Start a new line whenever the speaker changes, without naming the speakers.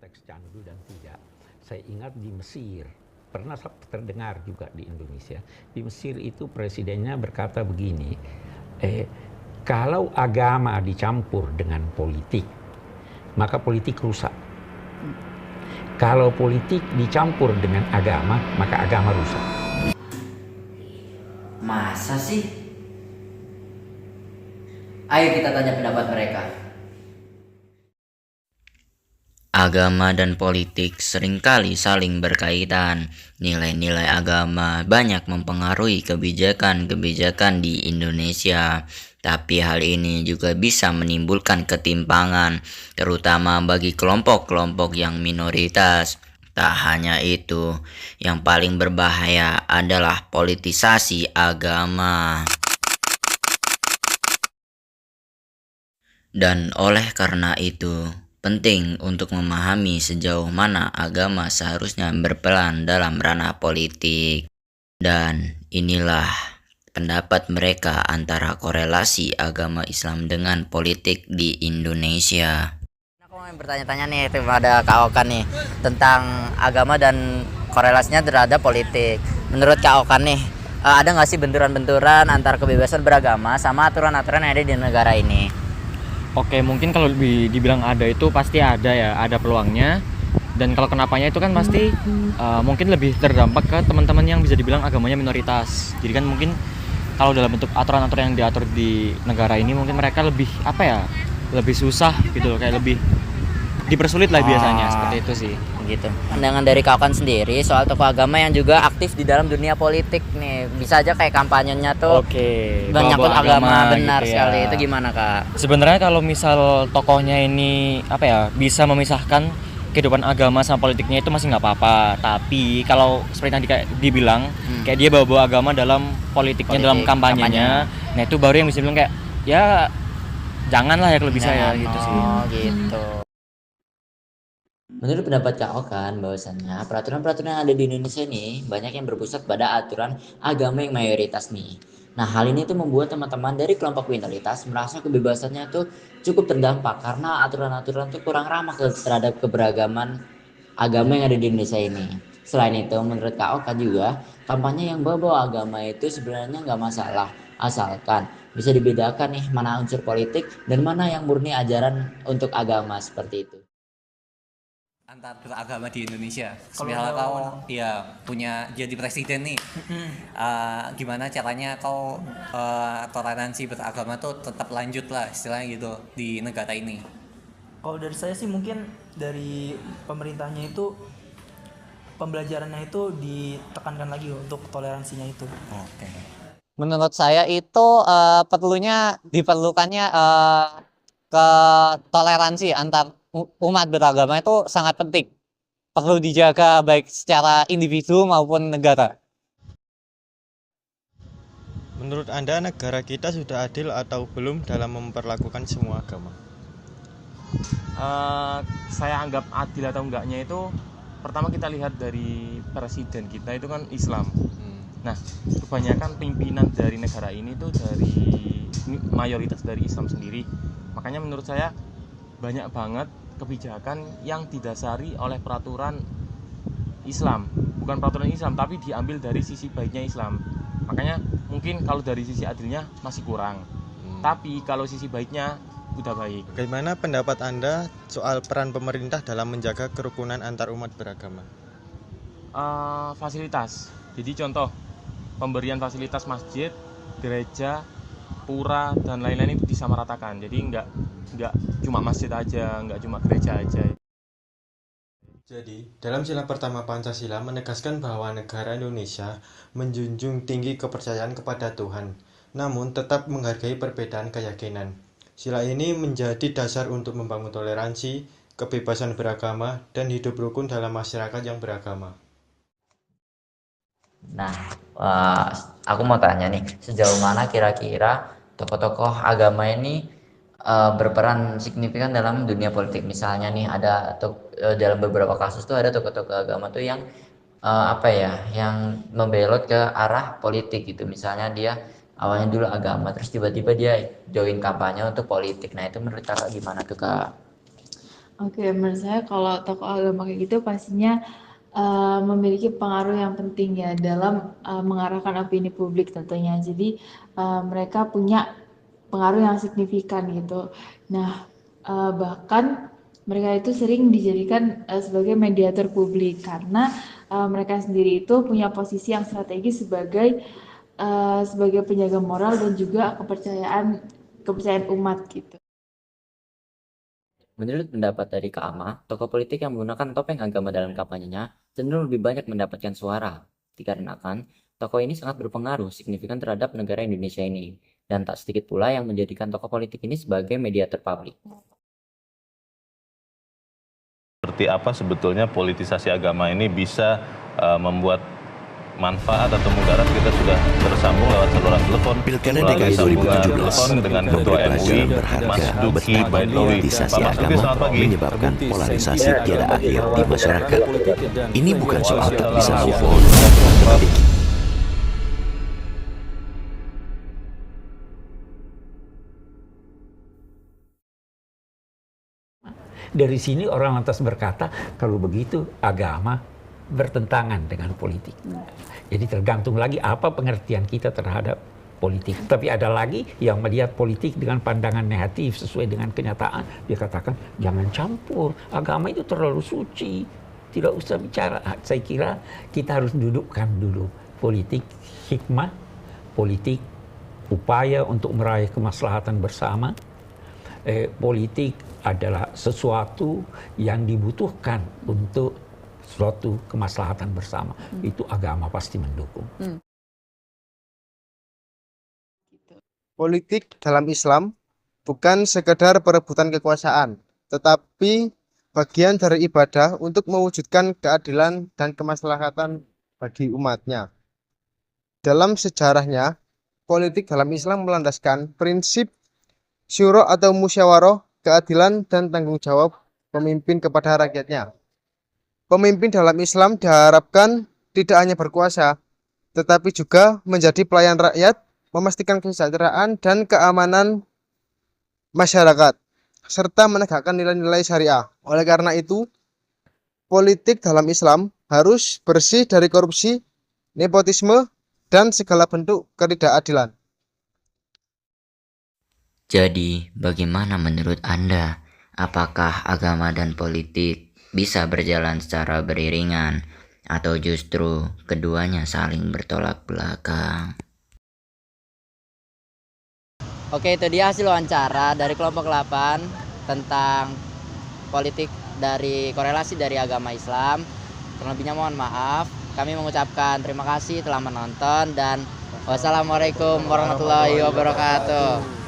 konteks candu dan tidak, saya ingat di Mesir, pernah terdengar juga di Indonesia. Di Mesir itu presidennya berkata begini, kalau agama dicampur dengan politik, maka politik rusak. Kalau politik dicampur dengan agama, maka agama rusak.
Masa sih? Ayo kita tanya pendapat mereka.
Agama dan politik seringkali saling berkaitan. Nilai-nilai agama banyak mempengaruhi kebijakan-kebijakan di Indonesia. Tapi hal ini juga bisa menimbulkan ketimpangan, terutama bagi kelompok-kelompok yang minoritas. Tak hanya itu, yang paling berbahaya adalah politisasi agama. Dan oleh karena itu, penting untuk memahami sejauh mana agama seharusnya berperan dalam ranah politik. Dan inilah pendapat mereka antara korelasi agama Islam dengan politik di Indonesia.
Aku mau bertanya-tanya nih kepada Kak Okan nih tentang agama dan korelasinya terhadap politik. Menurut Kak Okan nih, ada nggak sih benturan-benturan antara kebebasan beragama sama aturan-aturan yang ada di negara ini?
Oke, mungkin kalau dibilang ada itu pasti ada ya, ada peluangnya. Dan kalau kenapanya itu kan pasti mungkin lebih terdampak ke teman-teman yang bisa dibilang agamanya minoritas. Jadi kan mungkin kalau dalam bentuk aturan-aturan yang diatur di negara ini mungkin mereka lebih lebih susah gitu loh, kayak lebih dipersulit lah biasanya, seperti itu sih.
Gitu. Pandangan dari Kak Okan sendiri soal tokoh agama yang juga aktif di dalam dunia politik nih, bisa aja kayak kampanyenya tuh menyangkut agama, benar gitu sekali. Itu gimana Kak?
Sebenarnya kalau misal tokohnya ini bisa memisahkan kehidupan agama sama politiknya itu masih nggak apa-apa. Tapi kalau seperti yang dibilang kayak dia bawa agama dalam politiknya, dalam kampanyenya, nah itu baru yang bisa bilang kayak ya janganlah ya kalau bisa ya gitu sih.
Gitu. Menurut pendapat Kak Okan, bahwasannya peraturan-peraturan yang ada di Indonesia ini banyak yang berpusat pada aturan agama yang mayoritas nih. Nah, hal ini tuh membuat teman-teman dari kelompok minoritas merasa kebebasannya tuh cukup terdampak karena aturan-aturan tuh kurang ramah terhadap keberagaman agama yang ada di Indonesia ini. Selain itu, menurut Kak Okan juga, kampanye yang bawa agama itu sebenarnya nggak masalah, asalkan bisa dibedakan nih mana unsur politik dan mana yang murni ajaran untuk agama seperti itu.
Antar beragama di Indonesia. Misalnya kau punya jadi presiden nih, gimana caranya kau toleransi beragama tuh tetap lanjut lah istilahnya gitu di negara ini?
Kalau dari saya sih mungkin dari pemerintahnya itu pembelajarannya itu ditekankan lagi untuk toleransinya itu.
Oke.
Menurut saya itu diperlukannya ke toleransi antar umat beragama itu sangat penting. Perlu dijaga baik secara individu maupun negara.
Menurut Anda negara kita sudah adil atau belum dalam memperlakukan semua agama?
Saya anggap adil atau enggaknya itu pertama kita lihat dari presiden kita itu kan Islam. Nah, kebanyakan pimpinan dari negara ini tuh dari mayoritas dari Islam sendiri. Makanya menurut saya banyak banget kebijakan yang didasari oleh peraturan Islam, bukan peraturan Islam tapi diambil dari sisi baiknya Islam. Makanya mungkin kalau dari sisi adilnya masih kurang, tapi kalau sisi baiknya udah baik.
Bagaimana pendapat Anda soal peran pemerintah dalam menjaga kerukunan antar umat beragama?
Fasilitas, jadi contoh pemberian fasilitas masjid, gereja, pura dan lain-lain itu disamaratakan. Jadi nggak cuma masjid aja, nggak cuma gereja aja.
Jadi, dalam sila pertama Pancasila menegaskan bahwa negara Indonesia menjunjung tinggi kepercayaan kepada Tuhan, namun tetap menghargai perbedaan keyakinan. Sila ini menjadi dasar untuk membangun toleransi, kebebasan beragama, dan hidup rukun dalam masyarakat yang beragama.
Nah, aku mau tanya nih, sejauh mana kira-kira tokoh-tokoh agama ini berperan signifikan dalam dunia politik? Misalnya nih ada dalam beberapa kasus tuh ada tokoh-tokoh agama tuh yang yang membelot ke arah politik gitu. Misalnya dia awalnya dulu agama, terus tiba-tiba dia join kampanye untuk politik. Nah, itu menurut kakak gimana tuh Kak?
Oke, menurut saya kalau tokoh agama kayak gitu pastinya memiliki pengaruh yang penting ya dalam mengarahkan opini publik tentunya. Jadi mereka punya pengaruh yang signifikan gitu. Nah, bahkan mereka itu sering dijadikan sebagai mediator publik karena mereka sendiri itu punya posisi yang strategis sebagai penjaga moral dan juga kepercayaan umat gitu.
Menurut pendapat dari Kak Ama, tokoh politik yang menggunakan topeng agama dalam kampanyenya cenderung lebih banyak mendapatkan suara, dikarenakan tokoh ini sangat berpengaruh signifikan terhadap negara Indonesia ini, dan tak sedikit pula yang menjadikan tokoh politik ini sebagai mediator publik.
Seperti apa sebetulnya politisasi agama ini bisa membuat manfaat atau mudarat, kita sudah tersambung lewat saluran telepon
Pilkada
melalui
DKI
sambungan
2017
telepon dengan Ketua
memberi
MUI
pelajaran berharga
Mas Duki
betapa
Baitowi.
politisasi
Pak Mas Duki,
agama
selamat pagi.
menyebabkan polarisasi tiada akhir di masyarakat. Ini bukan soal tak
Dalam
bisa
Malaysia.
move on, tetapi
Dari sini orang lantas berkata, kalau begitu agama bertentangan dengan politik. Jadi tergantung lagi apa pengertian kita terhadap politik. Tapi ada lagi yang melihat politik dengan pandangan negatif sesuai dengan kenyataan. Dia katakan, jangan campur, agama itu terlalu suci, tidak usah bicara. Saya kira kita harus dudukkan dulu politik hikmah, politik upaya untuk meraih kemaslahatan bersama. Politik adalah sesuatu yang dibutuhkan untuk suatu kemaslahatan bersama. Itu agama pasti mendukung.
Politik dalam Islam bukan sekedar perebutan kekuasaan, tetapi bagian dari ibadah untuk mewujudkan keadilan dan kemaslahatan bagi umatnya. Dalam sejarahnya, politik dalam Islam melandaskan prinsip syuro atau musyawarah, keadilan dan tanggung jawab pemimpin kepada rakyatnya. Pemimpin dalam Islam diharapkan tidak hanya berkuasa, tetapi juga menjadi pelayan rakyat, memastikan kesejahteraan dan keamanan masyarakat, serta menegakkan nilai-nilai syariah. Oleh karena itu, politik dalam Islam harus bersih dari korupsi, nepotisme, dan segala bentuk ketidakadilan.
Jadi, bagaimana menurut Anda? Apakah agama dan politik bisa berjalan secara beriringan, atau justru keduanya saling bertolak belakang?
Oke, itu dia hasil wawancara dari kelompok 8 tentang politik dari korelasi dari agama Islam. Kurang lebihnya mohon maaf. Kami mengucapkan terima kasih telah menonton dan wassalamualaikum warahmatullahi wabarakatuh.